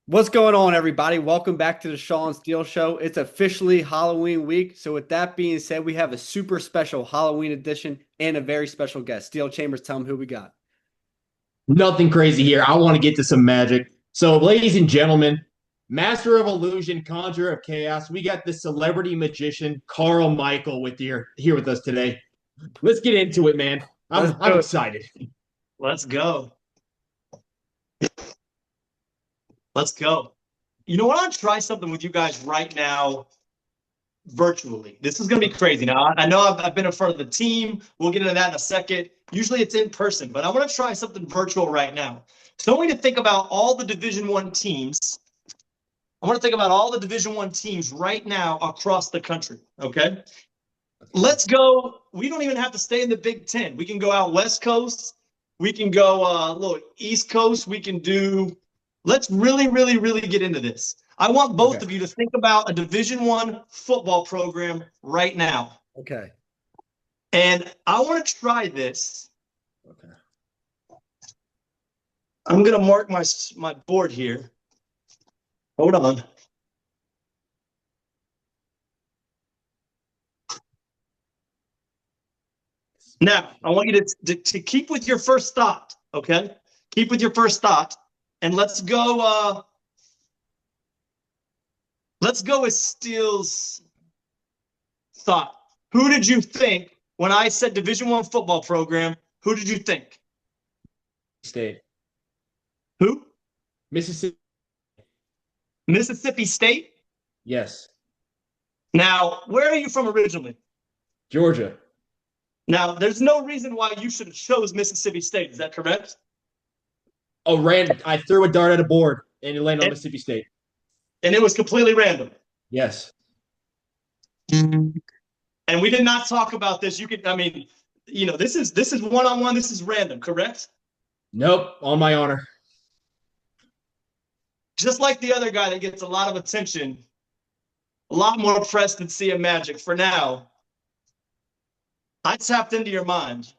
What's going on, everybody? Welcome back to the Shaw and Steel Show. It's officially Halloween week. So, with that being said, we have a super special Halloween edition and a very special guest. Steel Chambers, tell them who we got. Nothing crazy here. I want to get to some magic. So, ladies and gentlemen, master of illusion, conjurer of chaos, we got the celebrity magician Carl Michael here with us today. Let's get into it, man. Let's I'm do it. excited. Let's go. Let's go. You know what? I want to try something with you guys right now, virtually. This is going to be crazy. Now, I know I've been in front of the team. We'll get into that in a second. Usually it's in person, but I want to try something virtual right now. So I want you to think about all the Division One teams. I want to think about all the Division One teams right now across the country. Okay. Let's go. We don't even have to stay in the Big Ten. We can go out West Coast. We can go a little East Coast. We can do. Let's really, really, really get into this. I want both of you to think about a Division One football program right now. Okay. And I want to try this. Okay. I'm going to mark my board here. Hold on. Now, I want you to keep with your first thought, okay? Keep with your first thought. And let's go with Steele's thought. Who did you think when I said Division One football program? Who did you think? State. Who? Mississippi. Mississippi State? Yes. Now, where are you from originally? Georgia. Now, there's no reason why you should have chose Mississippi State. Is that correct? Oh, I threw a dart at a board and it landed on Mississippi State. And it was completely random. Yes. And we did not talk about this. This is one-on-one. This is random, correct? Nope. On my honor. Just like the other guy that gets a lot of attention, a lot more press than CM Magic. For now, I tapped into your mind.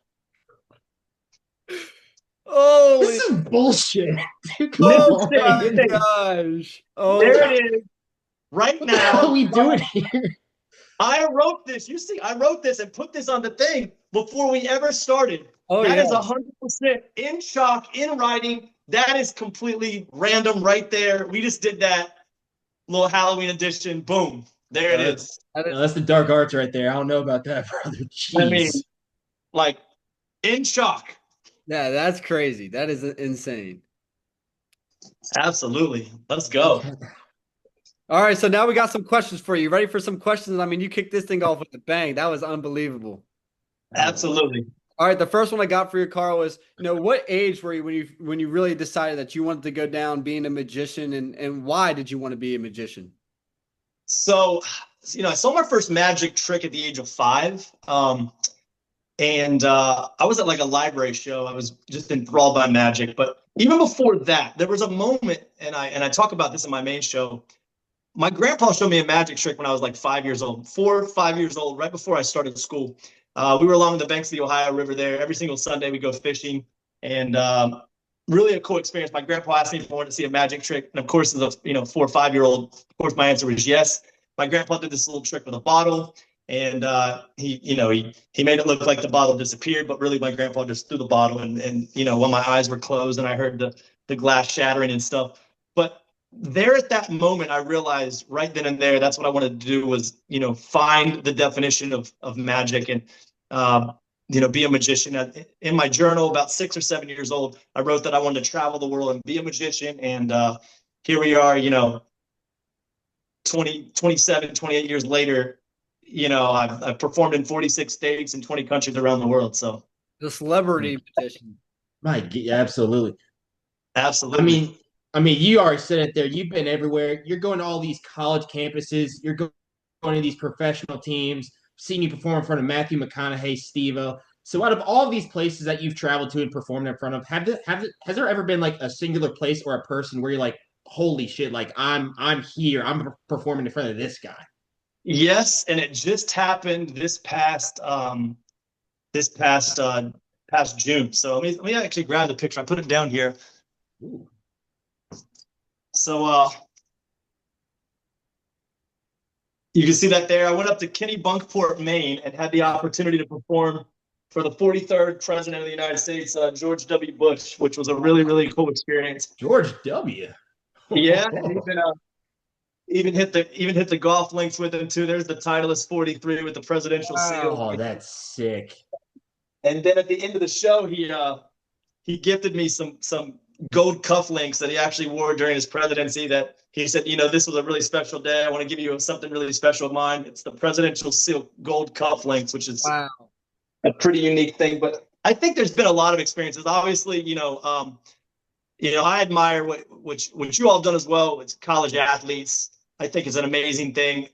Oh, this is bullshit. Oh my gosh. Oh, there it is. Right now. What are we doing here? I wrote this. You see, I wrote this and put this on the thing before we ever started. Oh, that yeah. is 100% in chalk, in writing. That is completely random right there. We just did that little Halloween edition. Boom. There it is. No, that's the dark arts right there. I don't know about that, brother. Jeez. I mean, like, in chalk. Yeah, that's crazy. That is insane. Absolutely. Let's go. All right, so now we got some questions for you. Ready for some questions? I mean, you kicked this thing off with a bang. That was unbelievable. Absolutely. All right, the first one I got for you, Carl, is what age were you when you really decided that you wanted to go down being a magician, and why did you want to be a magician? So, I saw my first magic trick at the age of 5. And I was at like a library show. I was just enthralled by magic. But even before that, there was a moment, and I talk about this in my main show. My grandpa showed me a magic trick when I was like 5 years old, 4 or 5 years old, right before I started school. We were along the banks of the Ohio River there. Every single Sunday we go fishing, and really a cool experience. My grandpa asked me if I wanted to see a magic trick, and of course, as a 4 or 5 year old, of course, my answer was yes. My grandpa did this little trick with a bottle, and he made it look like the bottle disappeared, but really my grandpa just threw the bottle, and when my eyes were closed and I heard the glass shattering and stuff. But there at that moment, I realized right then and there, that's what I wanted to do was, find the definition of magic and, be a magician. In my journal, about 6 or 7 years old, I wrote that I wanted to travel the world and be a magician. And here we are, 27, 28 years later, I've performed in 46 states and 20 countries around the world. So the celebrity magician. Right, absolutely. Absolutely. I mean, you already said it there. You've been everywhere. You're going to all these college campuses. You're going to these professional teams. Seeing you perform in front of Matthew McConaughey, Steve-O. So, out of all of these places that you've traveled to and performed in front of, has there ever been like a singular place or a person where you're like, holy shit, like I'm here, I'm performing in front of this guy? Yes, and it just happened this past June. So let me actually grab the picture. I put it down here. Ooh. So you can see that there. I went up to Kennebunkport, Maine, and had the opportunity to perform for the 43rd President of the United States, George W. Bush, which was a really, really cool experience. George W. Yeah, and even hit the golf links with him too. There's the Titleist 43 with the presidential seal. Oh, that's sick. And then at the end of the show, he gifted me some gold cufflinks that he actually wore during his presidency. That he said, this was a really special day. I want to give you something really special of mine. It's the presidential seal gold cufflinks, which is a pretty unique thing. But I think there's been a lot of experiences. Obviously, I admire what you all have done as well. It's college athletes. I think is an amazing thing.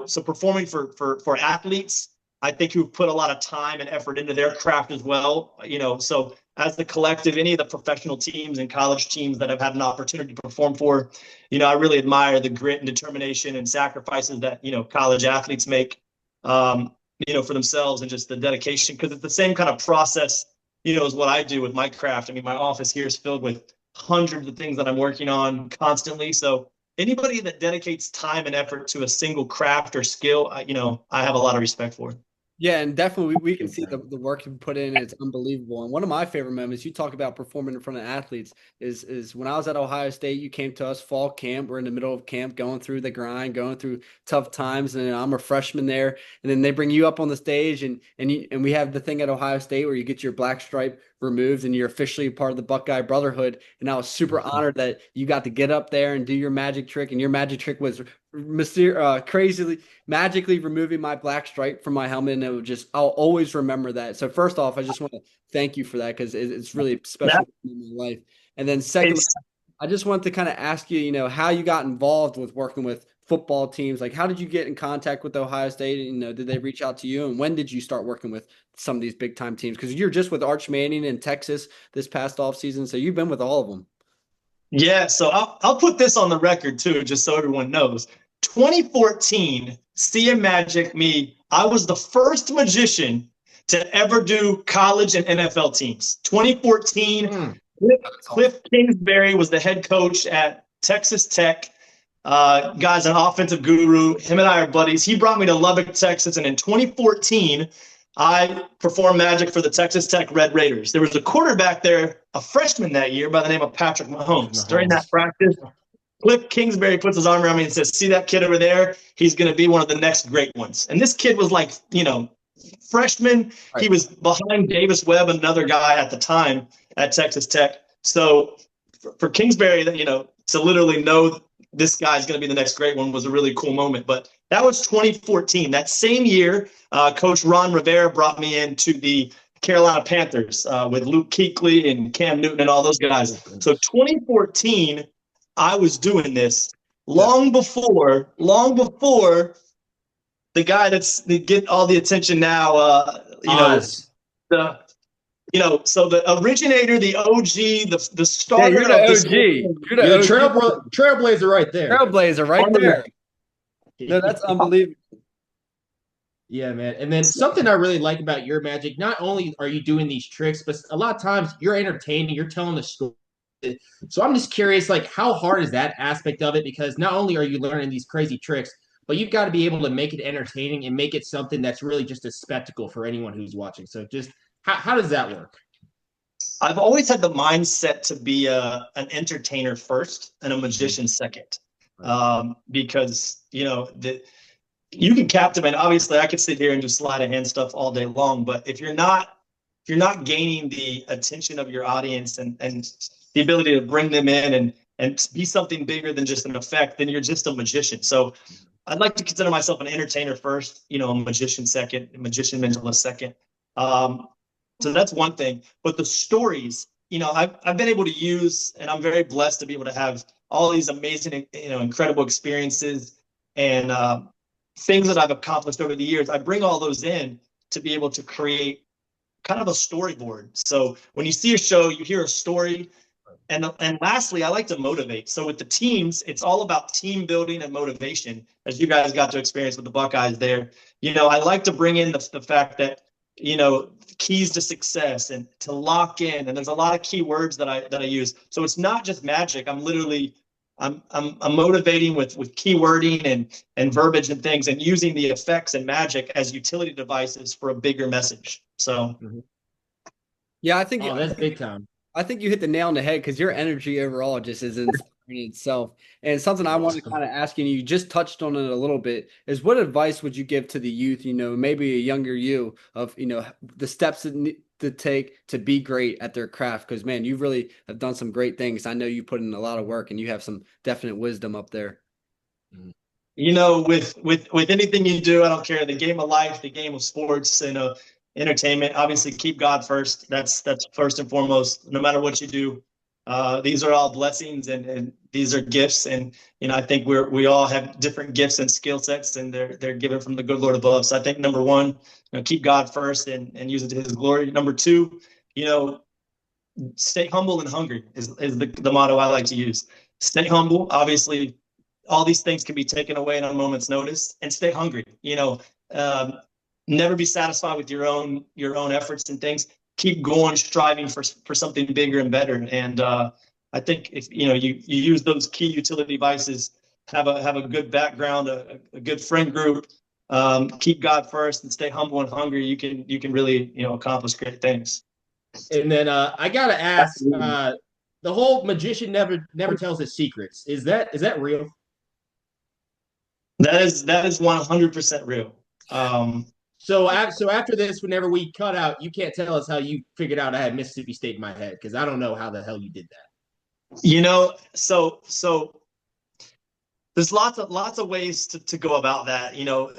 So performing for athletes, I think who've put a lot of time and effort into their craft as well. So as the collective, any of the professional teams and college teams that I've had an opportunity to perform for, I really admire the grit and determination and sacrifices that, college athletes make, for themselves, and just the dedication, because it's the same kind of process, as what I do with my craft. I mean, my office here is filled with hundreds of things that I'm working on constantly. So anybody that dedicates time and effort to a single craft or skill, I have a lot of respect for. Yeah, and definitely we can see the work you put in. It's unbelievable. And one of my favorite moments, you talk about performing in front of athletes, is when I was at Ohio State. You came to us fall camp. We're in the middle of camp, going through the grind, going through tough times, and I'm a freshman there. And then they bring you up on the stage, and we have the thing at Ohio State where you get your black stripe removed and you're officially part of the Buckeye Brotherhood. And I was super honored that you got to get up there and do your magic trick. And your magic trick was crazily magically removing my black stripe from my helmet, and I'll always remember that. So first off, I just want to thank you for that, because it's really special in my life. And then secondly, I just wanted to kind of ask you, how you got involved with working with football teams. Like, how did you get in contact with Ohio State? Did they reach out to you, and when did you start working with some of these big time teams? Because you're just with Arch Manning in Texas this past off season, so you've been with all of them. Yeah, so I'll put this on the record too, just so everyone knows. 2014, CM Magic, I was the first magician to ever do college and NFL teams. 2014, Cliff Kingsbury was the head coach at Texas Tech. Guy's an offensive guru. Him and I are buddies. He brought me to Lubbock, Texas, and in 2014, I performed magic for the Texas Tech Red Raiders. There was a quarterback there, a freshman that year, by the name of Patrick Mahomes. During that practice, Cliff Kingsbury puts his arm around me and says, "See that kid over there? He's going to be one of the next great ones." And this kid was like, freshman. Right. He was behind Davis Webb, another guy at the time at Texas Tech. So for Kingsbury, to literally know this guy's going to be the next great one was a really cool moment. But that was 2014. That same year, Coach Ron Rivera brought me into the Carolina Panthers with Luke Kuechly and Cam Newton and all those guys. So 2014, I was doing this long before the guy that's getting all the attention now. So the originator, the OG, the starter. Yeah, you're the OG. You're the trailblazer right there. Trailblazer right there. No, that's unbelievable. Yeah, man. And then something I really like about your magic, not only are you doing these tricks, but a lot of times you're entertaining, you're telling the story. So I'm just curious, like, how hard is that aspect of it? Because not only are you learning these crazy tricks, but you've got to be able to make it entertaining and make it something that's really just a spectacle for anyone who's watching. So just how does that work? I've always had the mindset to be an entertainer first and a magician second, because you can captivate. Obviously, I could sit here and just sleight of hand stuff all day long, but if you're not gaining the attention of your audience and the ability to bring them in and be something bigger than just an effect, then you're just a magician. So I'd like to consider myself an entertainer first, a magician second, a magician mentalist second. So that's one thing. But the stories, I've been able to use, and I'm very blessed to be able to have all these amazing, incredible experiences and things that I've accomplished over the years. I bring all those in to be able to create kind of a storyboard. So when you see a show, you hear a story. And lastly, I like to motivate. So with the teams, it's all about team building and motivation, as you guys got to experience with the Buckeyes there. I like to bring in the fact that, keys to success and to lock in. And there's a lot of key words that I use. So it's not just magic. I'm literally I'm motivating with keywording and verbiage and things, and using the effects and magic as utility devices for a bigger message. So, Yeah, I think that's big time. I think you hit the nail on the head because your energy overall just is inspiring in itself. And something I wanted to kind of ask you, and you just touched on it a little bit, is what advice would you give to the youth, maybe a younger you of, the steps to take to be great at their craft? Because, man, you really have done some great things. I know you put in a lot of work and you have some definite wisdom up there. With anything you do, I don't care, the game of life, the game of sports, entertainment, obviously keep God first. That's first and foremost, no matter what you do. These are all blessings and these are gifts. And, I think we all have different gifts and skill sets, and they're given from the good Lord above. So I think number one, keep God first and use it to his glory. Number two, stay humble and hungry is the motto I like to use. Stay humble. Obviously, all these things can be taken away in a moment's notice, and stay hungry. Never be satisfied with your own efforts and things. Keep going, striving for something bigger and better. And I think if you use those key utility devices, have a good background, a good friend group, keep God first, and stay humble and hungry, you can really accomplish great things. And then I gotta ask, the whole magician never tells his secrets. Is that real? That is 100% real. So after this, whenever we cut out, you can't tell us how you figured out I had Mississippi State in my head, because I don't know how the hell you did that. So there's lots of ways to go about that.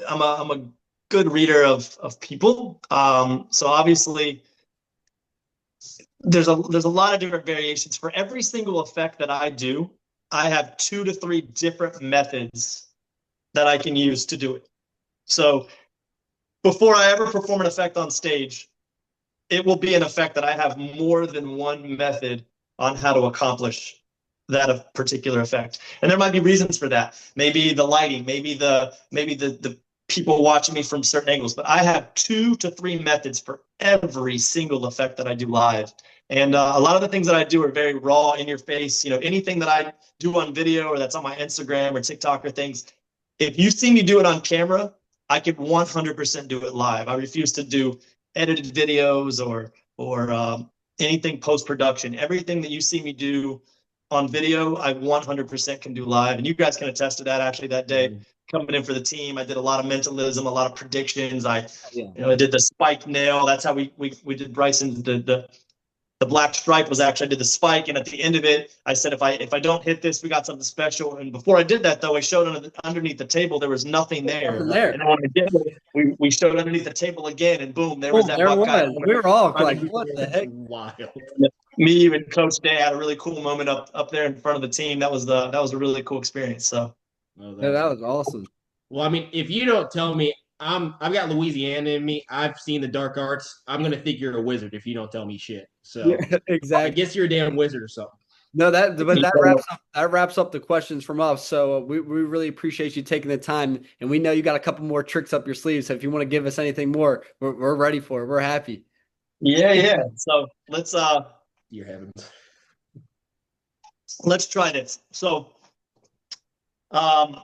I'm a good reader of people. So obviously there's a lot of different variations for every single effect that I do. I have 2 to 3 different methods that I can use to do it. So before I ever perform an effect on stage, it will be an effect that I have more than one method on how to accomplish that particular effect. And there might be reasons for that. Maybe the lighting, maybe the people watching me from certain angles, but I have 2 to 3 methods for every single effect that I do live. And a lot of the things that I do are very raw, in your face. Anything that I do on video or that's on my Instagram or TikTok or things, if you see me do it on camera, I could 100% do it live. I refuse to do edited videos or anything post-production. Everything that you see me do on video, I 100% can do live. And you guys can attest to that. Actually, that day coming in for the team, I did a lot of mentalism, a lot of predictions. I did the spike nail. That's how we did Bryson's the black stripe was actually, I did the spike, and at the end of it, I said, if I don't hit this, we got something special. And before I did that, though, I showed underneath the table, there was nothing there. And then when I did it, we showed underneath the table again, and boom, there was that Buckeye. We were all like, what the heck? Wild. Me and Coach Day had a really cool moment up there in front of the team. That was a really cool experience. So that was awesome. Well, I mean, if you don't tell me, I've got Louisiana in me. I've seen the dark arts. I'm gonna think you're a wizard if you don't tell me shit. So exactly. I guess you're a damn wizard or something. No, that wraps up the questions from us. So we really appreciate you taking the time, and we know you got a couple more tricks up your sleeve. So if you want to give us anything more, we're ready for it. We're happy. Yeah. So let's Your heavens. Let's try this. So I'm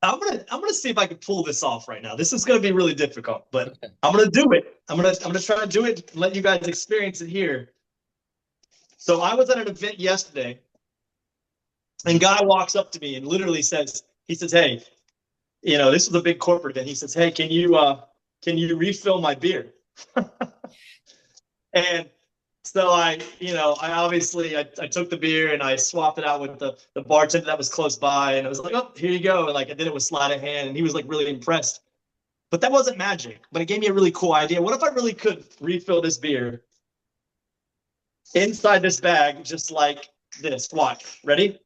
gonna see if I can pull this off right now. This is gonna be really difficult, but I'm gonna do it. I'm gonna try to do it and let you guys experience it here. So I was at an event yesterday, and guy walks up to me and literally says, "Hey, this was a big corporate event." He says, "Hey, can you refill my beer?" And so I obviously I took the beer and I swapped it out with the bartender that was close by, and I was like, "Oh, here you go." And like I did it with sleight of hand, and he was like really impressed. But that wasn't magic, but it gave me a really cool idea. What if I really could refill this beer inside this bag just like this? Watch. Ready?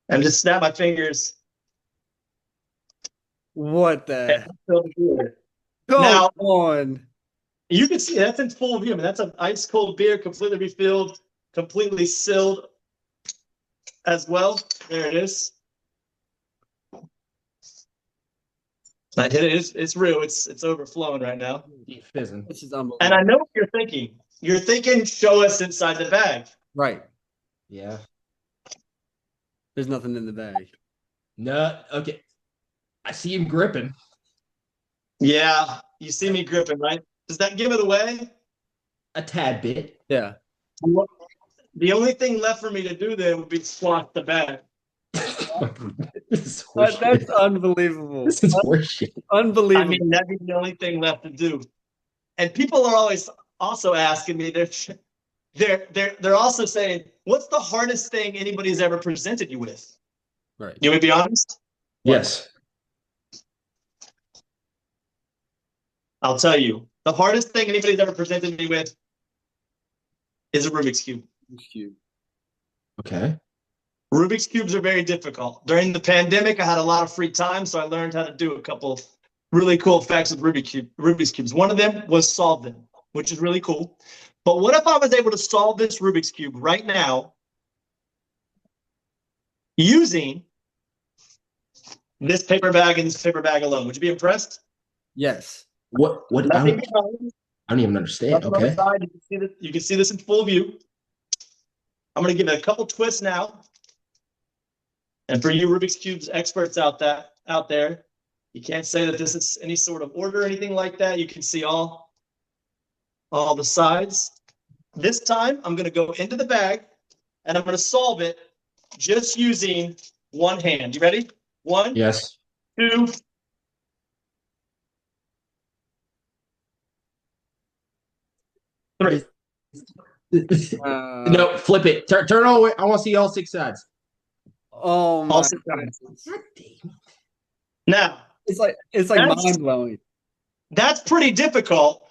And just snap my fingers. What the? Come now, on. You can see that's in full view. I mean, that's an ice cold beer, completely refilled, completely sealed as well. There it is. I hit it. It's real. It's overflowing right now. Fizzing. This is unbelievable. And I know what you're thinking. you're thinking, show us inside the bag. Right. Yeah. There's nothing in the bag. No. Okay. I see him gripping. Yeah, you see me gripping, right? Does that give it away? A tad bit. Yeah. The only thing left for me to do then would be squash the bag. This is horseshit. That's unbelievable. This is horseshit. Unbelievable. I mean, that'd be the only thing left to do. And people are always also asking me, they're also saying, what's the hardest thing anybody's ever presented you with? Right. You want me to be honest? Yes. I'll tell you. The hardest thing anybody's ever presented me with is a Rubik's Cube. Rubik's Cube. Okay. Rubik's Cubes are very difficult. During the pandemic, I had a lot of free time, so I learned how to do a couple of really cool effects with Rubik's Cubes. One of them was solve them, which is really cool. But what if I was able to solve this Rubik's Cube right now using this paper bag and this paper bag alone? Would you be impressed? Yes. What? I Nothing don't even understand. on the Okay. side. You can see this in full view. I'm going to give it a couple twists now. And for you Rubik's Cubes experts out there, you can't say that this is any sort of order or anything like that. You can see all the sides. This time, I'm going to go into the bag, and I'm going to solve it just using one hand. You ready? 1, Yes. 2. Three. No, flip it. Turn all the way. I want to see all 6 sides. Oh my All 6 sides. goodness. Now, It's like That's- mind blowing. that's pretty difficult.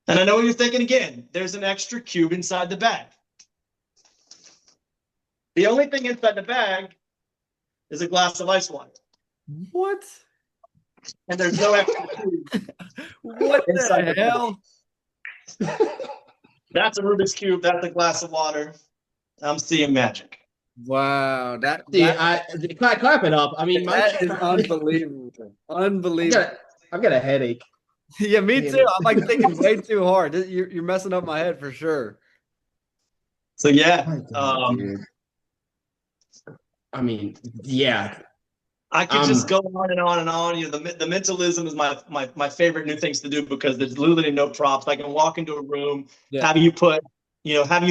And I know what you're thinking again. There's an extra cube inside the bag. The only thing inside the bag is a glass of ice water. What? And there's no extra cube. What Inside the the hell? That's a Rubik's Cube. That's a glass of water. I'm seeing magic. Wow. That Clap it up. I mean, that is unbelievable. Unbelievable. I've got a headache. Yeah, me too. I'm like thinking way too hard. You're messing up my head for sure. So yeah, Dude. I mean, yeah. I could just go on and on and on. You know, the mentalism is my favorite new things to do because there's literally no props. I can walk into a room, have you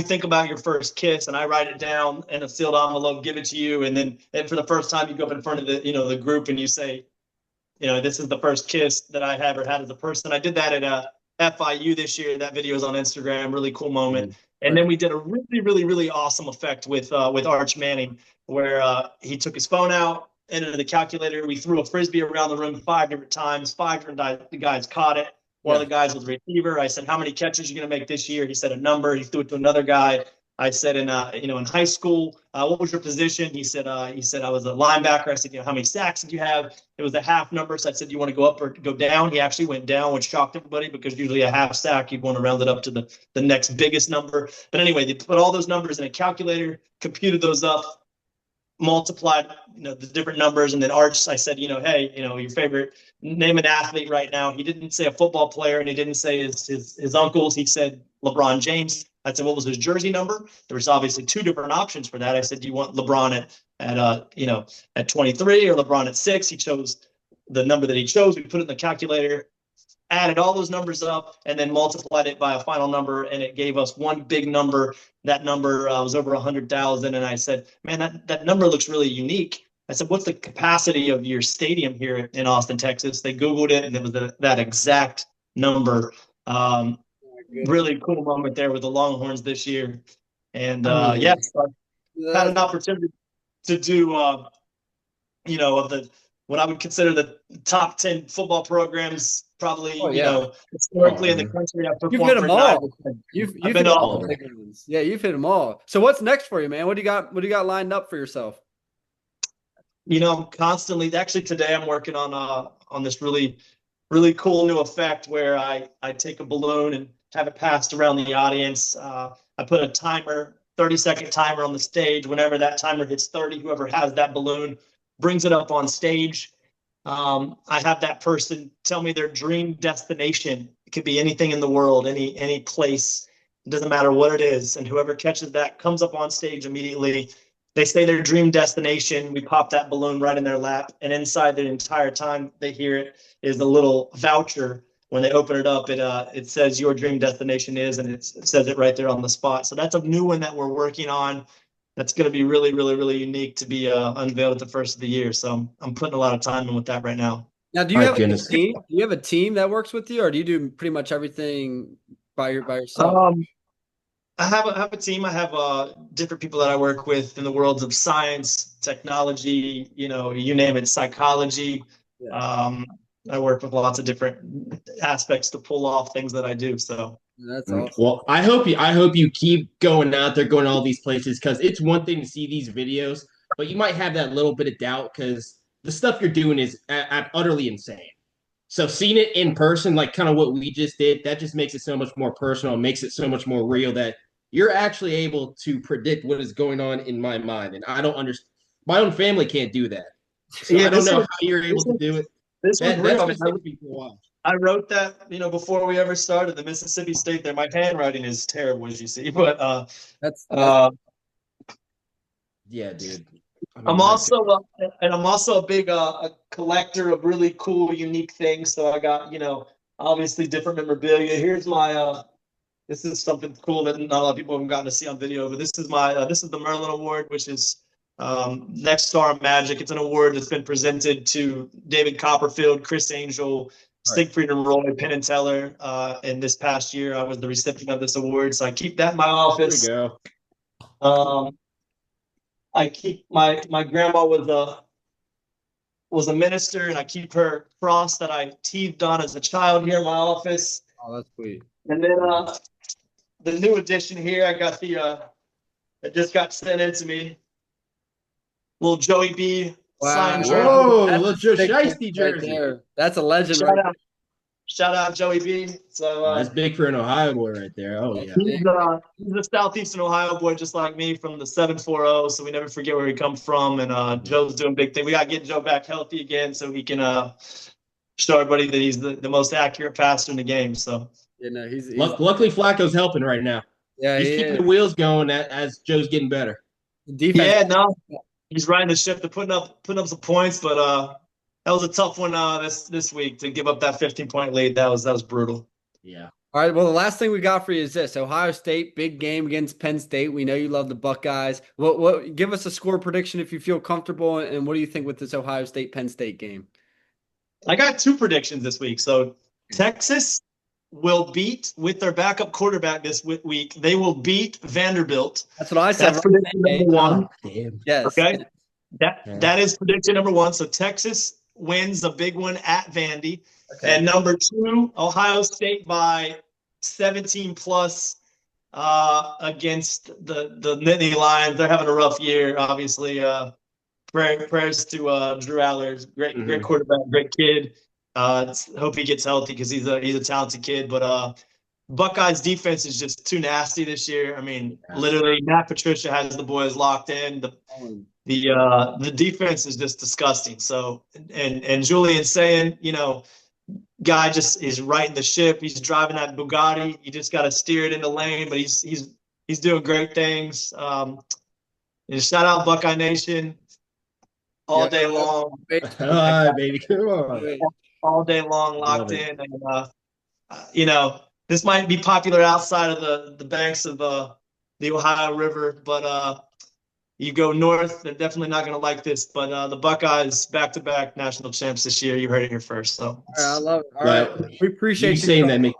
think about your first kiss, and I write it down in a sealed envelope, give it to you, and for the first time you go up in front of the group and you say, this is the first kiss that I ever had as a person. I did that at FIU this year. That video is on Instagram. Really cool moment. And then we did a really, really, really awesome effect with Arch Manning, where he took his phone out, entered the calculator. We threw a frisbee around the room 5 different times. 5 different guys caught it. One of the guys was a receiver. I said, "How many catches are you going to make this year?" He said a number. He threw it to another guy. I said, in high school, what was your position? He said, I was a linebacker. I said, how many sacks did you have? It was a half number. So I said, do you want to go up or go down? He actually went down, which shocked everybody because usually a half sack, you'd want to round it up to the next biggest number. But anyway, they put all those numbers in a calculator, computed those up, multiplied, the different numbers. And then Arch, I said, hey, your favorite, name an athlete right now. He didn't say a football player and he didn't say his uncles. He said LeBron James. I said, what was his jersey number? There was obviously 2 different options for that. I said, do you want LeBron at 23 or LeBron at 6? He chose the number that he chose. We put it in the calculator, added all those numbers up, and then multiplied it by a final number, and it gave us one big number. That number was over 100,000. And I said, man, that number looks really unique. I said, what's the capacity of your stadium here in Austin, Texas? They Googled it, and it was that exact number. Really cool moment there with the Longhorns this year. And yes, I had an opportunity to do, of what I would consider the top 10 football programs, probably, historically in the country. You've hit them all. You've hit all the big ones. Yeah, you've hit them all. So what's next for you, man? What do you got lined up for yourself? Constantly. Actually, today I'm working on this really, really cool new effect where I take a balloon and have it passed around the audience. I put a timer, 30-second timer on the stage. Whenever that timer hits 30, whoever has that balloon brings it up on stage. I have that person tell me their dream destination It could be anything in the world, any place. It doesn't matter what it is. And whoever catches that comes up on stage immediately. They say their dream destination. We pop that balloon right in their lap. And inside the entire time they hear it is a little voucher. When they open it up, it says your dream destination is, and it says it right there on the spot. So that's a new one that we're working on. That's going to be really, really, really unique to be unveiled at the first of the year. So I'm putting a lot of time in with that right now. Now, do you have a team? Do you have a team that works with you, or do you do pretty much everything by yourself? I have a team. I have different people that I work with in the worlds of science, technology, you name it, psychology. Yeah. I work with lots of different aspects to pull off things that I do. So that's awesome. Well, I hope you keep going out there, going to all these places, because it's one thing to see these videos, but you might have that little bit of doubt because the stuff you're doing is utterly insane. So seeing it in person, like kind of what we just did, that just makes it so much more personal, makes it so much more real that you're actually able to predict what is going on in my mind. And I don't understand. My own family can't do that. So yeah, I don't know how you're able to do it. This was real. I wrote that, before we ever started the Mississippi State there. My handwriting is terrible, as you see, but yeah, dude. I'm also a big a collector of really cool, unique things. So I got, obviously different memorabilia. Here's my this is something cool that not a lot of people haven't gotten to see on video, but this is my this is the Merlin Award, which is Next Star Magic. It's an award that's been presented to David Copperfield, Chris Angel, Siegfried and Roy, Penn and Teller. And this past year, I was the recipient of this award, so I keep that in my office. There we go. I keep my grandma was a minister, and I keep her cross that I teethed on as a child here in my office. Oh, that's sweet. And then the new edition here, I got it just got sent in to me. Little Joey B. Wow. Whoa, little Joe Shiesty jersey. Right, that's a legend. Shout out Joey B. So that's big for an Ohio boy right there. Oh yeah. He's a southeastern Ohio boy, just like me, from the 740. So we never forget where we come from. And Joe's doing big thing. We got to get Joe back healthy again so he can show everybody that he's the most accurate passer in the game. So he's luckily Flacco's helping right now. Yeah, he's keeping the wheels going as Joe's getting better. Defense. Yeah, he's riding the ship to putting up some points, but that was a tough one this week to give up that 15-point lead. That was brutal. Yeah. All right. Well, the last thing we got for you is this: Ohio State, big game against Penn State. We know you love the Buckeyes. What give us a score prediction if you feel comfortable, and what do you think with this Ohio State Penn State game? I got two predictions this week. So Texas will beat, with their backup quarterback this week, they will beat Vanderbilt. That's what I said. That's prediction number one. Damn. Yes. Okay. That is prediction number one. So Texas wins a big one at Vandy. Okay. And number two, Ohio State by 17 plus against the Nittany Lions. They're having a rough year, obviously. Prayers to Drew Aller, great quarterback, great kid. Hope he gets healthy because he's a talented kid. But Buckeyes defense is just too nasty this year. I mean, literally, Matt Patricia has the boys locked in. The defense is just disgusting. So and Julian saying, guy just is riding the ship. He's driving that Bugatti. You just got to steer it in the lane. But he's doing great things. Shout out Buckeye Nation. All day long. All right, baby. Come on. All day long, locked in. And, this might be popular outside of the banks of the Ohio River, but you go north, they're definitely not going to like this. But the Buckeyes, back-to-back national champs this year. You heard it here first. So all right, I love it. All right. We appreciate you saying that.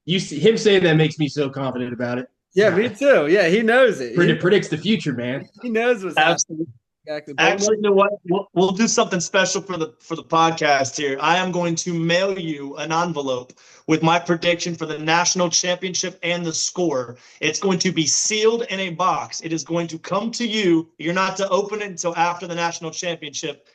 Him saying that makes me so confident about it. Yeah, me too. Yeah, he knows it. Predicts the future, man. He knows what's absolutely. Exactly. Actually, you know what? We'll do something special for the podcast here. I am going to mail you an envelope with my prediction for the national championship and the score. It's going to be sealed in a box. It is going to come to you. You're not to open it until after the national championship,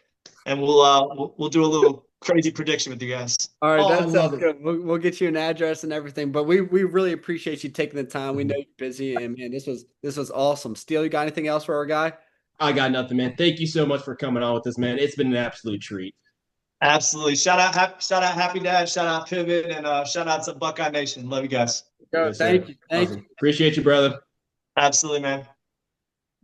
and we'll do a little crazy prediction with you guys. All right, that sounds good. We'll get you an address and everything. But we really appreciate you taking the time. We know you're busy, and man, this was awesome. Steele, you got anything else for our guy? I got nothing, man. Thank you so much for coming on with us, man. It's been an absolute treat. Absolutely. Shout out Happy Dad, shout out Pivot, and shout out to Buckeye Nation. Love you guys. Go. Yes, sir. Thank you. Thank Awesome. you. Appreciate you, brother. Absolutely, man.